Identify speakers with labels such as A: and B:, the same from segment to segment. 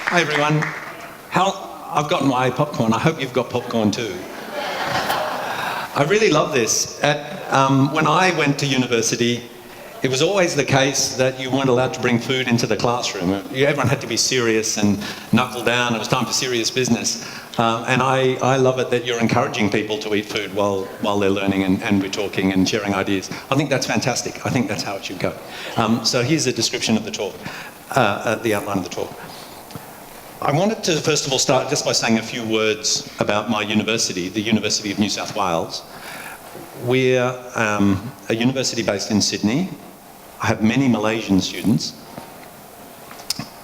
A: Hi everyone. I've got my popcorn. I hope you've got popcorn too. I really love this. When I went to university, it was always the case that you weren't allowed to bring food into the classroom. Everyone had to be serious and knuckle down. It was time for serious business. And I love it that you're encouraging people to eat food while they're learning and we're talking and sharing ideas. I think that's fantastic. I think that's how it should go. So here's a description of the talk, the outline of the talk. I wanted to first of all start just by saying a few words about my university, the University of New South Wales. We're a university based in Sydney. I have many Malaysian students.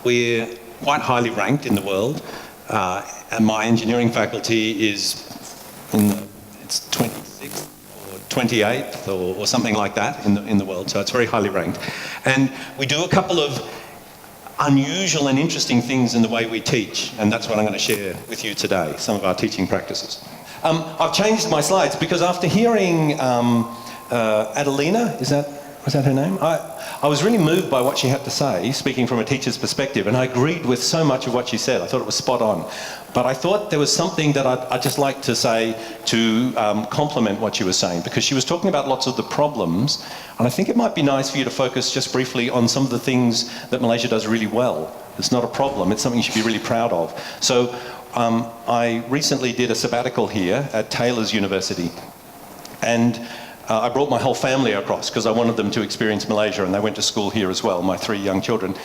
A: We're quite highly ranked in the world. And my engineering faculty is it's 26th or 28th or something like that in the world, so it's very highly ranked. And we do a couple of unusual and interesting things in the way we teach, and that's what I'm going to share with you today, some of our teaching practices. I've changed my slides because after hearing Adelina, was that her name? I was really moved by what she had to say, speaking from a teacher's perspective, and I agreed with so much of what she said. I thought it was spot on. But I thought there was something that I'd just like to say to complement what she was saying, because she was talking about lots of the problems, and I think it might be nice for you to focus just briefly on some of the things that Malaysia does really well. It's not a problem, it's something you should be really proud of. So I recently did a sabbatical here at Taylor's University, and I brought my whole family across because I wanted them to experience Malaysia, and they went to school here as well, my 3 young children.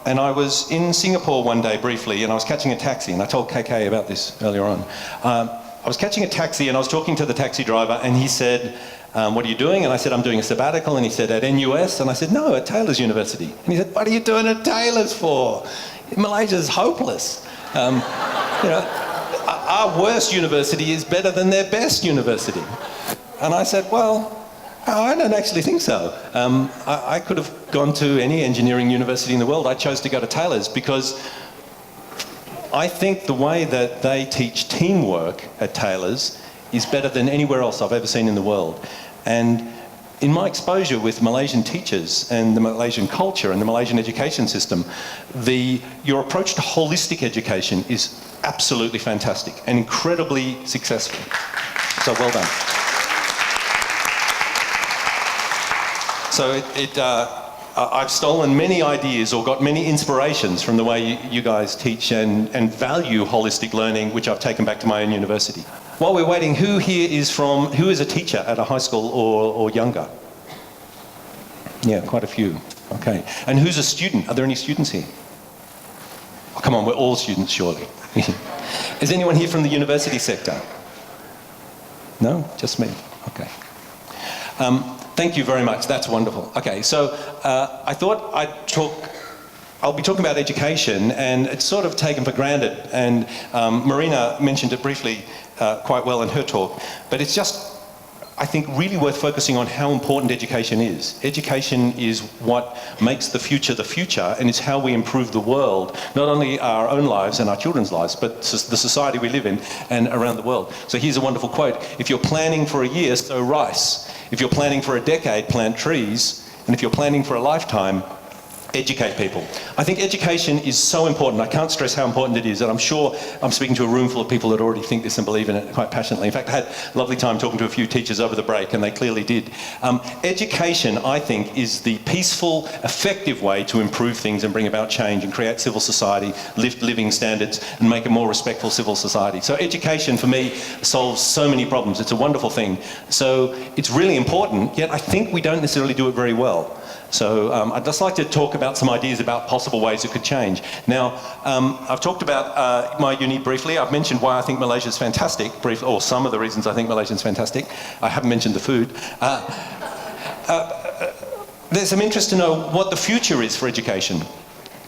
A: And I was in Singapore one day briefly, and I was catching a taxi, and I told KK about this earlier on. I was catching a taxi, and I was talking to the taxi driver, and he said, what are you doing? And I said, I'm doing a sabbatical. And he said, at NUS? And I said, no, at Taylor's University. And he said, what are you doing at Taylor's for? Malaysia's hopeless. Our worst university is better than their best university. And I said, well, I don't actually think so. I could have gone to any engineering university in the world. I chose to go to Taylor's because I think the way that they teach teamwork at Taylor's is better than anywhere else I've ever seen in the world. And in my exposure with Malaysian teachers and the Malaysian culture and the Malaysian education system, your approach to holistic education is absolutely fantastic and incredibly successful. So well done. So I've stolen many ideas or got many inspirations from the way you guys teach and value holistic learning, which I've taken back to my own university. While we're waiting, who here is who is a teacher at a high school or younger? Yeah, quite a few. Okay. And who's a student? Are there any students here? Oh, come on, we're all students, surely. Is anyone here from the university sector? No? Just me? Okay. Thank you very much. That's wonderful. Okay, so I thought I'll be talking about education, and it's sort of taken for granted, and Marina mentioned it briefly quite well in her talk, but it's just, I think, really worth focusing on how important education is. Education is what makes the future, and it's how we improve the world, not only our own lives and our children's lives, but the society we live in and around the world. So here's a wonderful quote: if you're planning for a year, sow rice. If you're planning for a decade, plant trees. And if you're planning for a lifetime, educate people. I think education is so important. I can't stress how important it is, and I'm sure I'm speaking to a room full of people that already think this and believe in it quite passionately. In fact, I had a lovely time talking to a few teachers over the break, and they clearly did. Education, I think, is the peaceful, effective way to improve things and bring about change and create civil society, lift living standards, and make a more respectful civil society. So education, for me, solves so many problems. It's a wonderful thing. So it's really important, yet I think we don't necessarily do it very well. So I'd just like to talk about some ideas about possible ways it could change. Now, I've talked about my uni briefly. I've mentioned why I think Malaysia is fantastic, or some of the reasons I think Malaysia is fantastic. I haven't mentioned the food. There's some interest to know what the future is for education.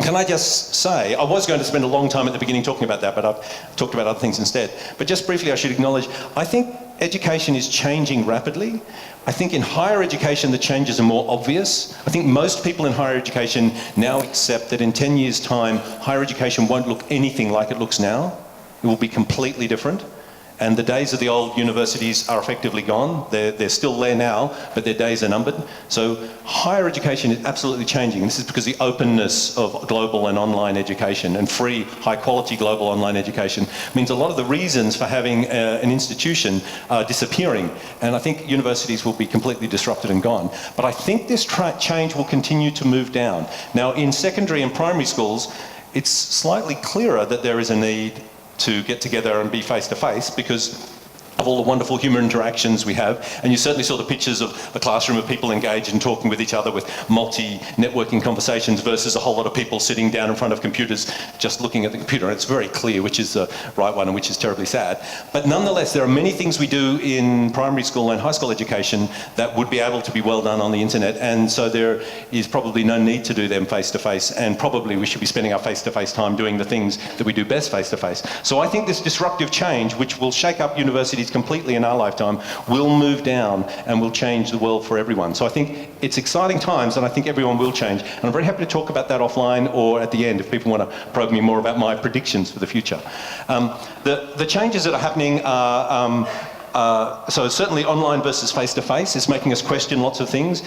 A: Can I just say, I was going to spend a long time at the beginning talking about that, but I've talked about other things instead. But just briefly, I should acknowledge, I think education is changing rapidly. I think in higher education, the changes are more obvious. I think most people in higher education now accept that in 10 years' time, higher education won't look anything like it looks now. It will be completely different. And the days of the old universities are effectively gone. They're still there now, but their days are numbered. So higher education is absolutely changing. This is because the openness of global and online education and free, high-quality global online education means a lot of the reasons for having an institution are disappearing. And I think universities will be completely disrupted and gone. But I think this change will continue to move down. Now, in secondary and primary schools, it's slightly clearer that there is a need to get together and be face-to-face because of all the wonderful human interactions we have. And you certainly saw the pictures of a classroom of people engaged and talking with each other with multi-networking conversations versus a whole lot of people sitting down in front of computers just looking at the computer. And it's very clear which is the right one and which is terribly sad. But nonetheless, there are many things we do in primary school and high school education that would be able to be well done on the internet. And so there is probably no need to do them face-to-face. And probably we should be spending our face-to-face time doing the things that we do best face-to-face. So I think this disruptive change, which will shake up universities completely in our lifetime, will move down and will change the world for everyone. So I think it's exciting times and I think everyone will change. And I'm very happy to talk about that offline or at the end if people want to probe me more about my predictions for the future. The changes that are happening are so certainly online versus face-to-face is making us question lots of things.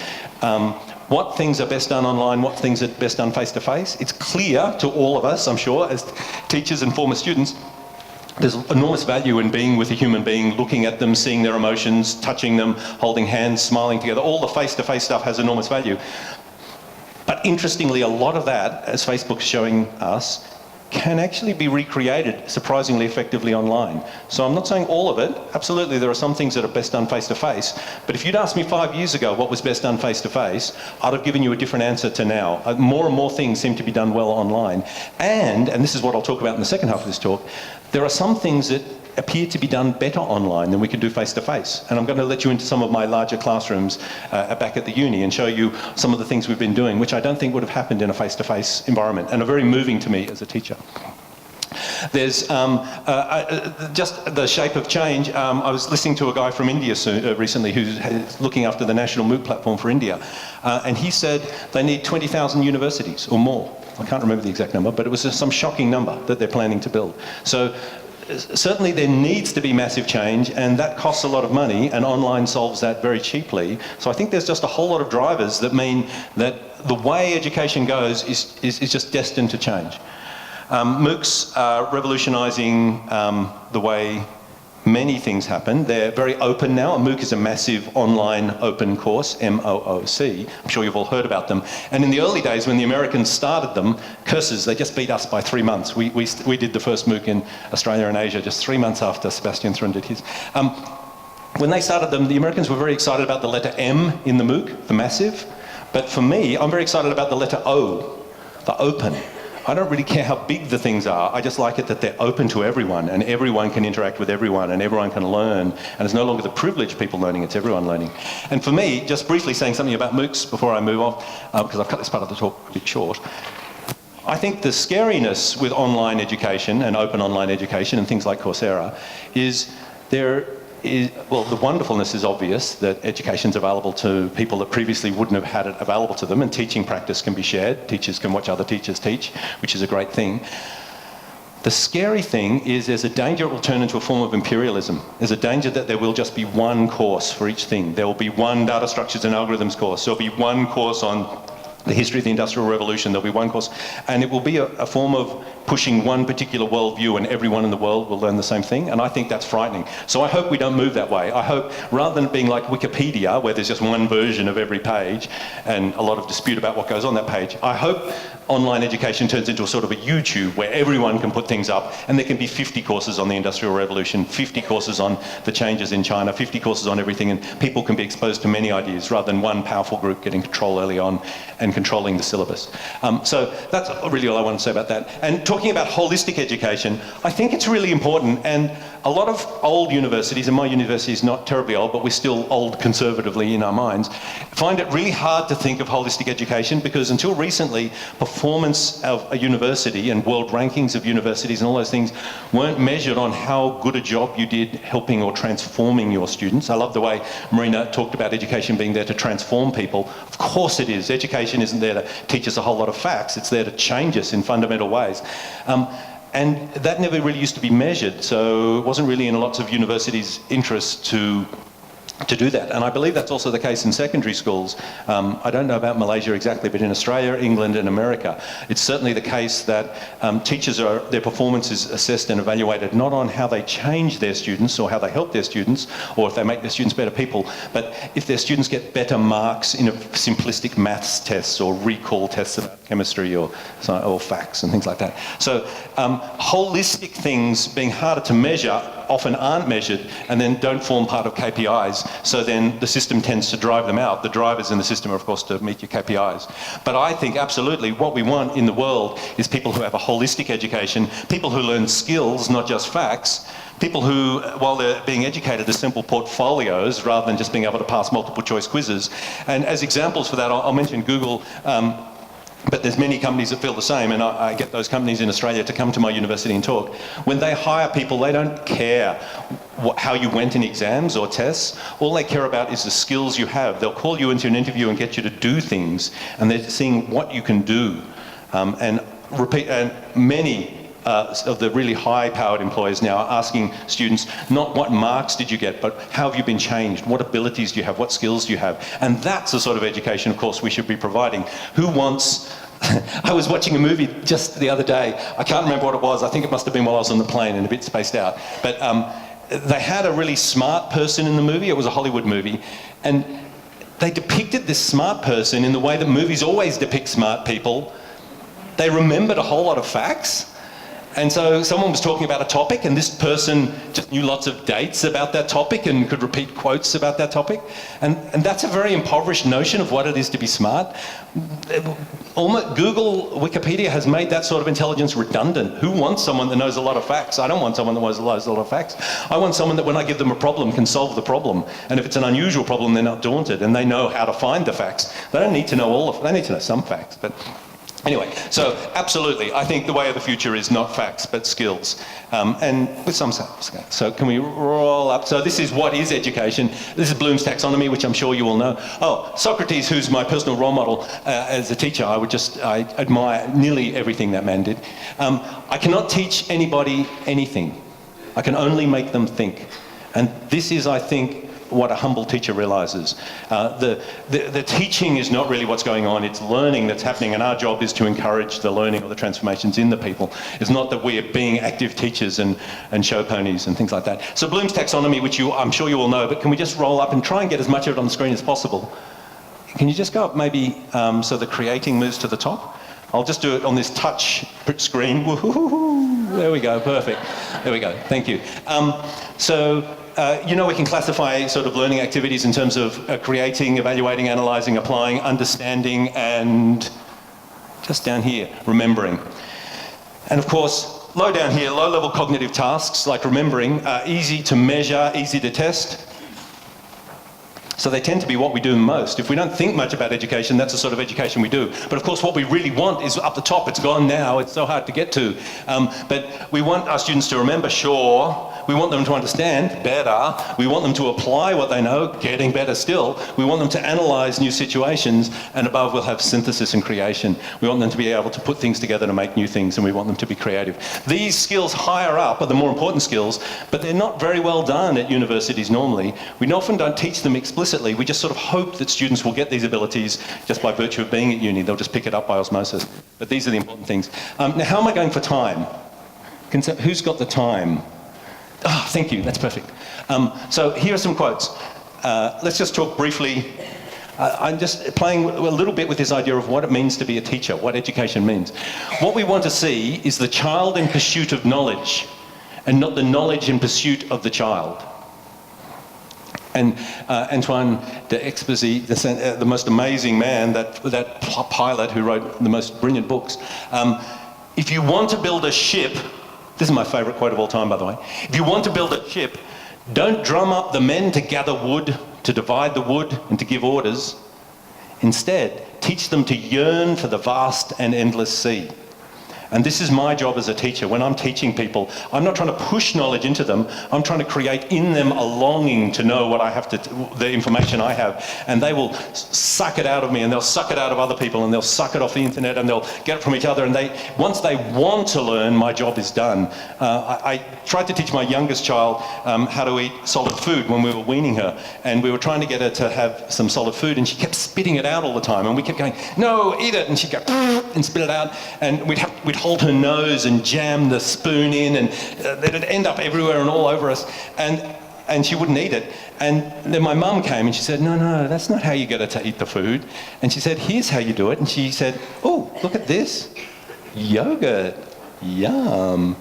A: What things are best done online, what things are best done face-to-face. It's clear to all of us, I'm sure, as teachers and former students, there's enormous value in being with a human being, looking at them, seeing their emotions, touching them, holding hands, smiling together. All the face-to-face stuff has enormous value. But interestingly, a lot of that, as Facebook's showing us, can actually be recreated surprisingly effectively online. So I'm not saying all of it. Absolutely, there are some things that are best done face-to-face. But if you'd asked me 5 years ago what was best done face-to-face, I'd have given you a different answer to now. More and more things seem to be done well online. And this is what I'll talk about in the second half of this talk, there are some things that appear to be done better online than we can do face-to-face. And I'm going to let you into some of my larger classrooms back at the uni and show you some of the things we've been doing, which I don't think would have happened in a face-to-face environment and are very moving to me as a teacher. There's just the shape of change. I was listening to a guy from India recently who's looking after the national MOOC platform for India, and he said they need 20,000 universities or more. I can't remember the exact number, but it was some shocking number that they're planning to build. So certainly there needs to be massive change, and that costs a lot of money, and online solves that very cheaply. So I think there's just a whole lot of drivers that mean that the way education goes is just destined to change. MOOCs are revolutionising the way many things happen. They're very open now. A MOOC is a massive online open course, MOOC. I'm sure you've all heard about them. And in the early days when the Americans started them, curses, they just beat us by 3 months. We did the first MOOC in Australia and Asia just 3 months after Sebastian Thrun did his. When they started them, the Americans were very excited about the letter M in the MOOC, the massive. But for me, I'm very excited about the letter O, the open. I don't really care how big the things are. I just like it that they're open to everyone and everyone can interact with everyone and everyone can learn. And it's no longer the privileged people learning, it's everyone learning. And for me, just briefly saying something about MOOCs before I move off, because I've cut this part of the talk a bit short. I think the scariness with online education and open online education and things like Coursera is well, the wonderfulness is obvious that education's available to people that previously wouldn't have had it available to them, and teaching practice can be shared. Teachers can watch other teachers teach, which is a great thing. The scary thing is there's a danger it will turn into a form of imperialism. There's a danger that there will just be one course for each thing. There will be one data structures and algorithms course. There'll be one course on the history of the Industrial Revolution. There'll be one course, and it will be a form of pushing one particular worldview, and everyone in the world will learn the same thing, and I think that's frightening. So I hope we don't move that way. I hope, rather than being like Wikipedia, where there's just one version of every page, and a lot of dispute about what goes on that page, I hope online education turns into a sort of a YouTube where everyone can put things up, and there can be 50 courses on the Industrial Revolution, 50 courses on the changes in China, 50 courses on everything, and people can be exposed to many ideas rather than one powerful group getting control early on and controlling the syllabus. So that's really all I want to say about that. And talking about holistic education, I think it's really important, and a lot of old universities, and my university is not terribly old, but we're still old conservatively in our minds, find it really hard to think of holistic education because until recently, performance of a university and world rankings of universities and all those things weren't measured on how good a job you did helping or transforming your students. I love the way Marina talked about education being there to transform people. Of course it is. Education isn't there to teach us a whole lot of facts. It's there to change us in fundamental ways. And that never really used to be measured, so it wasn't really in lots of universities' interest to do that. And I believe that's also the case in secondary schools. I don't know about Malaysia exactly, but in Australia, England and America, it's certainly the case that their performance is assessed and evaluated not on how they change their students or how they help their students or if they make their students better people, but if their students get better marks in a simplistic maths tests or recall tests about chemistry or facts and things like that. So holistic things being harder to measure often aren't measured and then don't form part of KPIs. So then the system tends to drive them out. The drivers in the system are, of course, to meet your KPIs. But I think absolutely what we want in the world is people who have a holistic education, people who learn skills, not just facts, people who, while they're being educated, are simple portfolios rather than just being able to pass multiple choice quizzes. And as examples for that, I'll mention Google. But there's many companies that feel the same, and I get those companies in Australia to come to my university and talk. When they hire people, they don't care how you went in exams or tests. All they care about is the skills you have. They'll call you into an interview and get you to do things, and they're seeing what you can do. And many of the really high-powered employers now are asking students not what marks did you get, but how have you been changed? What abilities do you have? What skills do you have? And that's the sort of education, of course, we should be providing. Who wants... I was watching a movie just the other day. I can't remember what it was. I think it must have been while I was on the plane and a bit spaced out. But they had a really smart person in the movie. It was a Hollywood movie. And they depicted this smart person in the way that movies always depict smart people. They remembered a whole lot of facts. And so someone was talking about a topic and this person just knew lots of dates about that topic and could repeat quotes about that topic. And that's a very impoverished notion of what it is to be smart. Google, Wikipedia has made that sort of intelligence redundant. Who wants someone that knows a lot of facts? I don't want someone that knows a lot of facts. I want someone that when I give them a problem can solve the problem. And if it's an unusual problem, they're not daunted and they know how to find the facts. They don't need to know all of, they need to know some facts. But anyway, so absolutely, I think the way of the future is not facts, but skills. And with some skills. So can we roll up? So this is what is education. This is Bloom's taxonomy, which I'm sure you all know. Oh, Socrates, who's my personal role model as a teacher, I admire nearly everything that man did. I cannot teach anybody anything. I can only make them think. And this is, I think, what a humble teacher realizes. The teaching is not really what's going on, it's learning that's happening, and our job is to encourage the learning or the transformations in the people. It's not that we are being active teachers and show ponies and things like that. So Bloom's taxonomy, which I'm sure you all know, but can we just roll up and try and get as much of it on the screen as possible? Can you just go up maybe so the creating moves to the top? I'll just do it on this touch screen. Woo-hoo-hoo-hoo. There we go, perfect. There we go, thank you. You know, we can classify sort of learning activities in terms of creating, evaluating, analysing, applying, understanding, and just down here, remembering. And of course, low down here, low-level cognitive tasks like remembering are easy to measure, easy to test. So they tend to be what we do most. If we don't think much about education, that's the sort of education we do. But of course, what we really want is up the top. It's gone now. It's so hard to get to. But we want our students to remember, sure. We want them to understand, better. We want them to apply what they know, getting better still. We want them to analyse new situations, and above we'll have synthesis and creation. We want them to be able to put things together to make new things, and we want them to be creative. These skills higher up are the more important skills, but they're not very well done at universities normally. We often don't teach them explicitly. We just sort of hope that students will get these abilities just by virtue of being at uni. They'll just pick it up by osmosis. But these are the important things. Now, how am I going for time? Who's got the time? Oh, thank you, that's perfect. So here are some quotes. Let's just talk briefly. I'm just playing a little bit with this idea of what it means to be a teacher, what education means. What we want to see is the child in pursuit of knowledge, and not the knowledge in pursuit of the child. And Antoine d'Exposé, the most amazing man, that pilot who wrote the most brilliant books, if you want to build a ship, this is my favourite quote of all time, by the way. If you want to build a ship, don't drum up the men to gather wood, to divide the wood, and to give orders. Instead, teach them to yearn for the vast and endless sea. And this is my job as a teacher. When I'm teaching people, I'm not trying to push knowledge into them. I'm trying to create in them a longing to know what I have to, the information I have. And they will suck it out of me, and they'll suck it out of other people, and they'll suck it off the internet, and they'll get it from each other. And once they want to learn, my job is done. I tried to teach my youngest child how to eat solid food when we were weaning her. And we were trying to get her to have some solid food, and she kept spitting it out all the time. And we kept going, no, eat it. And she'd go, and spit it out. And we'd hold her nose and jam the spoon in, and it'd end up everywhere and all over us. And she wouldn't eat it. And then my mum came and she said, no, that's not how you get her to eat the food. And she said, here's how you do it. And she said, oh, look at this. Yogurt. Yum.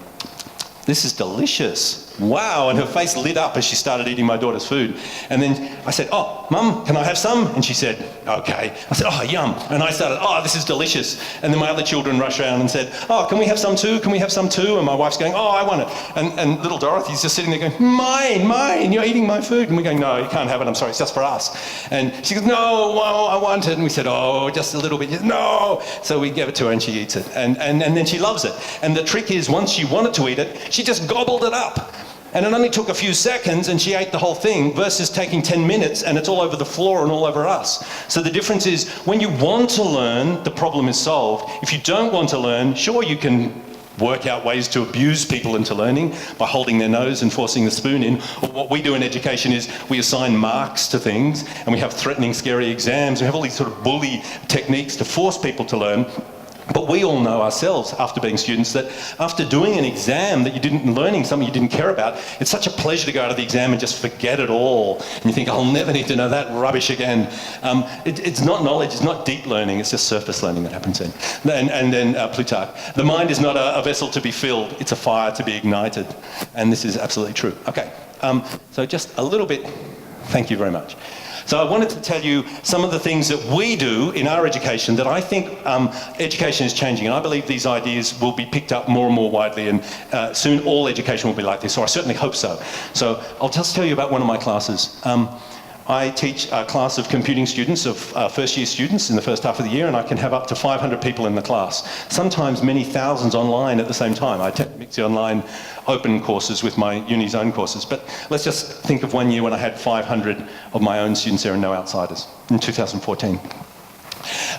A: This is delicious. Wow, and her face lit up as she started eating my daughter's food. And then I said, oh, Mum, can I have some? And she said, okay. I said, oh, yum. And I started, oh, this is delicious. And then my other children rushed around and said, oh, can we have some too? Can we have some too? And my wife's going, oh, I want it. And little Dorothy's just sitting there going, mine, you're eating my food. And we're going, no, you can't have it, I'm sorry, it's just for us. And she goes, no, well, I want it. And we said, oh, just a little bit. She said, no. So we gave it to her and she eats it. And then she loves it. And the trick is, once she wanted to eat it, she just gobbled it up. And it only took a few seconds and she ate the whole thing, versus taking 10 minutes and it's all over the floor and all over us. So the difference is, when you want to learn, the problem is solved. If you don't want to learn, sure, you can work out ways to abuse people into learning by holding their nose and forcing the spoon in. Or what we do in education is we assign marks to things, and we have threatening, scary exams. We have all these sort of bully techniques to force people to learn. But we all know ourselves, after being students, that after doing an exam that you didn't, learning something you didn't care about, it's such a pleasure to go out of the exam and just forget it all. And you think, I'll never need to know that rubbish again. It's not knowledge, it's not deep learning, it's just surface learning that happens then. And then Plutarch, the mind is not a vessel to be filled, it's a fire to be ignited. And this is absolutely true. Okay, so just a little bit, thank you very much. So I wanted to tell you some of the things that we do in our education that I think education is changing, and I believe these ideas will be picked up more and more widely, and soon all education will be like this, or I certainly hope so. So I'll just tell you about one of my classes. I teach a class of computing students, of first year students in the first half of the year, and I can have up to 500 people in the class, sometimes many thousands online at the same time. I mix the online open courses with my uni's own courses, but let's just think of one year when I had 500 of my own students there and no outsiders, in 2014.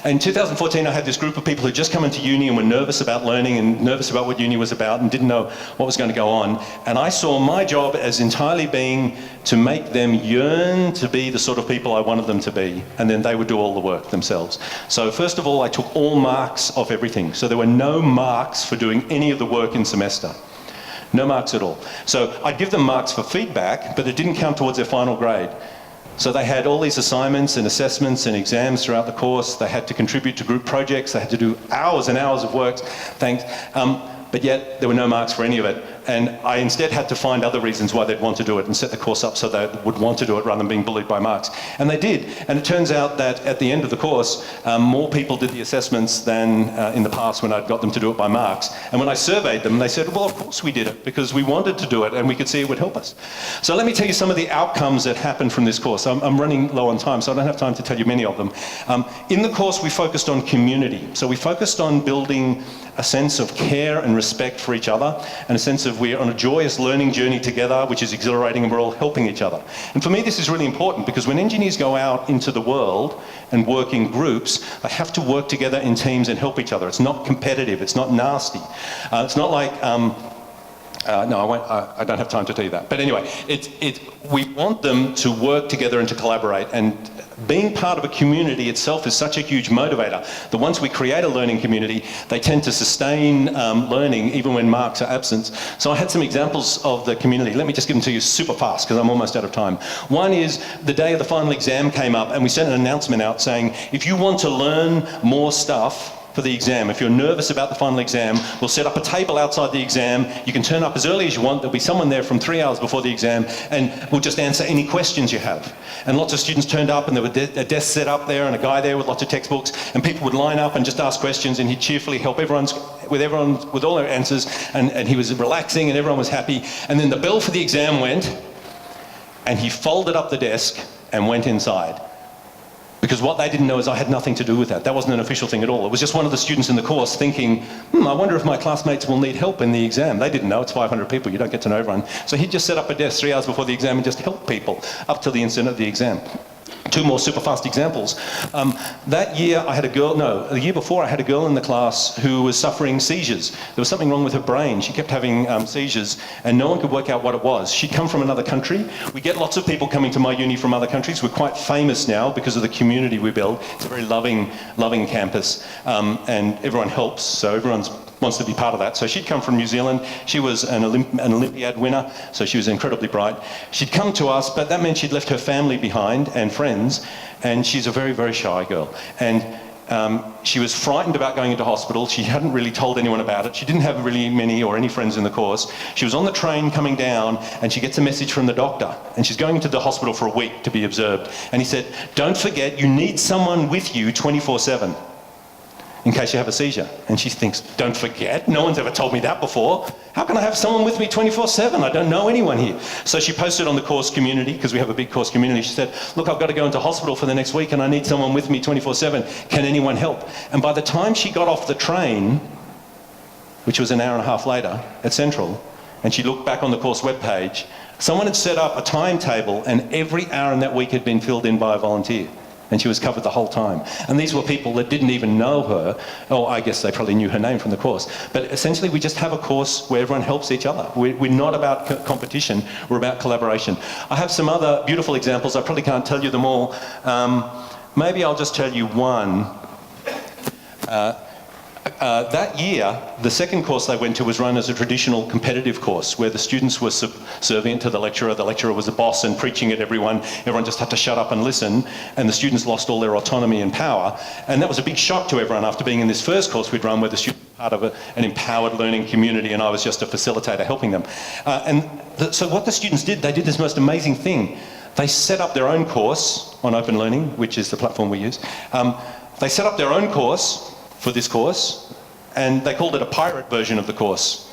A: In 2014, I had this group of people who had just come into uni and were nervous about learning and nervous about what uni was about and didn't know what was going to go on. And I saw my job as entirely being to make them yearn to be the sort of people I wanted them to be, and then they would do all the work themselves. So first of all, I took all marks off everything. So there were no marks for doing any of the work in semester. No marks at all. So I'd give them marks for feedback, but it didn't count towards their final grade. So they had all these assignments and assessments and exams throughout the course. They had to contribute to group projects. They had to do hours and hours of work. But yet there were no marks for any of it. And I instead had to find other reasons why they'd want to do it and set the course up so they would want to do it rather than being bullied by marks. And they did. And it turns out that at the end of the course, more people did the assessments than in the past when I'd got them to do it by marks. And when I surveyed them, they said, well, of course we did it because we wanted to do it and we could see it would help us. So let me tell you some of the outcomes that happened from this course. I'm running low on time, so I don't have time to tell you many of them. In the course, we focused on community. So we focused on building a sense of care and respect for each other, and a sense of we're on a joyous learning journey together, which is exhilarating, and we're all helping each other. And for me, this is really important because when engineers go out into the world and work in groups, they have to work together in teams and help each other. It's not competitive, it's not nasty. It's not like, I don't have time to tell you that. But anyway, we want them to work together and to collaborate, and being part of a community itself is such a huge motivator that once we create a learning community, they tend to sustain learning even when marks are absent. So I had some examples of the community. Let me just give them to you super fast because I'm almost out of time. One is the day of the final exam came up and we sent an announcement out saying, if you want to learn more stuff for the exam, if you're nervous about the final exam, we'll set up a table outside the exam. You can turn up as early as you want. There'll be someone there from 3 hours before the exam, and we'll just answer any questions you have. And lots of students turned up, and there were a desk set up there and a guy there with lots of textbooks, and people would line up and just ask questions, and he'd cheerfully help everyone with all their answers, and he was relaxing and everyone was happy. And then the bell for the exam went, and he folded up the desk and went inside. Because what they didn't know is I had nothing to do with that. That wasn't an official thing at all. It was just one of the students in the course thinking, I wonder if my classmates will need help in the exam. They didn't know, it's 500 people, you don't get to know everyone. So he'd just set up a desk 3 hours before the exam and just help people up to the instant of the exam. 2 more super fast examples. That year I had a girl, no, the year before I had a girl in the class who was suffering seizures. There was something wrong with her brain. She kept having seizures and no one could work out what it was. She'd come from another country. We get lots of people coming to my uni from other countries. We're quite famous now because of the community we build. It's a very loving campus and everyone helps, so everyone wants to be part of that. So she'd come from New Zealand. She was an Olympiad winner, so she was incredibly bright. She'd come to us, but that meant she'd left her family behind and friends, and she's a very, very shy girl. And she was frightened about going into hospital. She hadn't really told anyone about it. She didn't have really many or any friends in the course. She was on the train coming down, and she gets a message from the doctor, and she's going into the hospital for a week to be observed. And he said, don't forget, you need someone with you 24/7. In case you have a seizure. And she thinks, don't forget, no one's ever told me that before. How can I have someone with me 24/7? I don't know anyone here. So she posted on the course community, because we have a big course community, she said, look, I've got to go into hospital for the next week and I need someone with me 24/7. Can anyone help? And by the time she got off the train, which was an hour and a half later at Central, and she looked back on the course webpage, someone had set up a timetable and every hour in that week had been filled in by a volunteer. And she was covered the whole time. And these were people that didn't even know her. Oh, I guess they probably knew her name from the course. But essentially, we just have a course where everyone helps each other. We're not about competition, we're about collaboration. I have some other beautiful examples. I probably can't tell you them all. Maybe I'll just tell you one. That year, the second course they went to was run as a traditional competitive course where the students were subservient to the lecturer was the boss and preaching at everyone just had to shut up and listen, and the students lost all their autonomy and power. And that was a big shock to everyone after being in this first course we'd run where the students were part of an empowered learning community and I was just a facilitator helping them. So what the students did, they did this most amazing thing. They set up their own course on Open Learning, which is the platform we use. They set up their own course for this course, and they called it a pirate version of the course.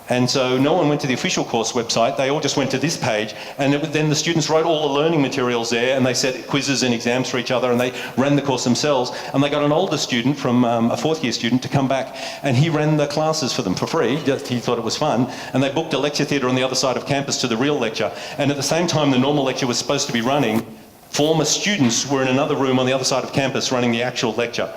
A: And so no one went to the official course website, they all just went to this page, and then the students wrote all the learning materials there, and they set quizzes and exams for each other, and they ran the course themselves, and they got an older student from a fourth year student to come back, and he ran the classes for them for free, he thought it was fun, and they booked a lecture theatre on the other side of campus to the real lecture, and at the same time the normal lecture was supposed to be running, former students were in another room on the other side of campus running the actual lecture.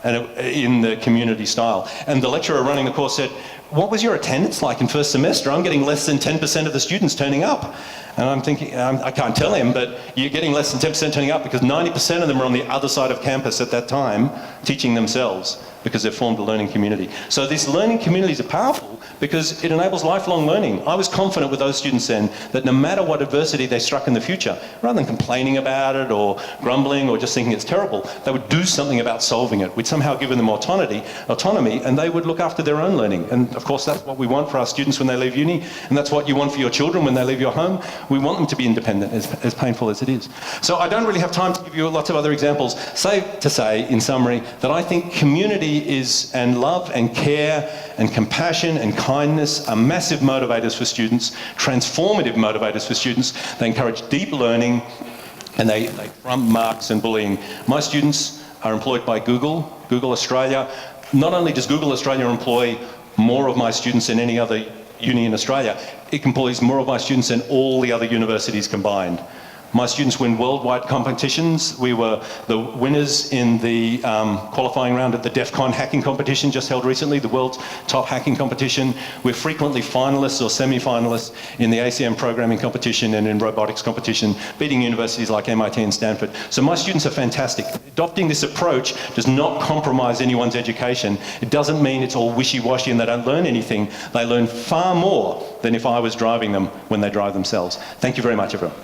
A: And in the community style. And the lecturer running the course said, what was your attendance like in first semester? I'm getting less than 10% of the students turning up. And I'm thinking, I can't tell him, but you're getting less than 10% turning up because 90% of them are on the other side of campus at that time, teaching themselves because they've formed a learning community. So these learning communities are powerful because it enables lifelong learning. I was confident with those students then that no matter what adversity they struck in the future, rather than complaining about it or grumbling or just thinking it's terrible, they would do something about solving it. We'd somehow given them autonomy, and they would look after their own learning. And of course, that's what we want for our students when they leave uni, and that's what you want for your children when they leave your home. We want them to be independent, as painful as it is. So I don't really have time to give you lots of other examples. Safe to say, in summary, that I think community and love and care and compassion and kindness are massive motivators for students, transformative motivators for students. They encourage deep learning and they trump marks and bullying. My students are employed by Google Australia. Not only does Google Australia employ more of my students than any other uni in Australia, it employs more of my students than all the other universities combined. My students win worldwide competitions. We were the winners in the qualifying round at the DEF CON hacking competition just held recently, the world's top hacking competition. We're frequently finalists or semi-finalists in the ACM programming competition and in robotics competition, beating universities like MIT and Stanford. So my students are fantastic. Adopting this approach does not compromise anyone's education. It doesn't mean it's all wishy-washy and they don't learn anything. They learn far more than if I was driving them when they drive themselves. Thank you very much, everyone.